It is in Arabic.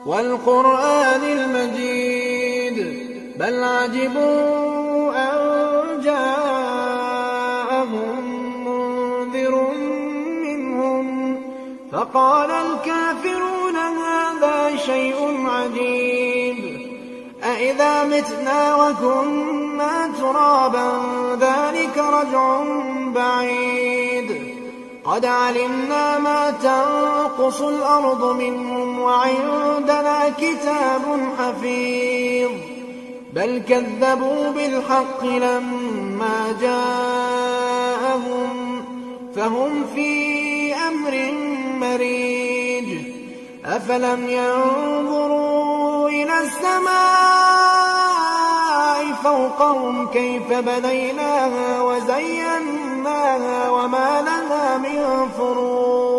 والقرآن المجيد بل عجبوا أن جاءهم منذر منهم فقال الكافرون هذا شيء عجيب أإذا متنا وكنا ترابا ذلك رجع بعيد قد علمنا ما تنقص الأرض منهم وعندنا كتاب حفيظ بل كذبوا بالحق لما جاءهم فهم في أمر مريج أفلم ينظروا إلى السماء فوقهم كيف بنيناها وزيناها وما لها من فروج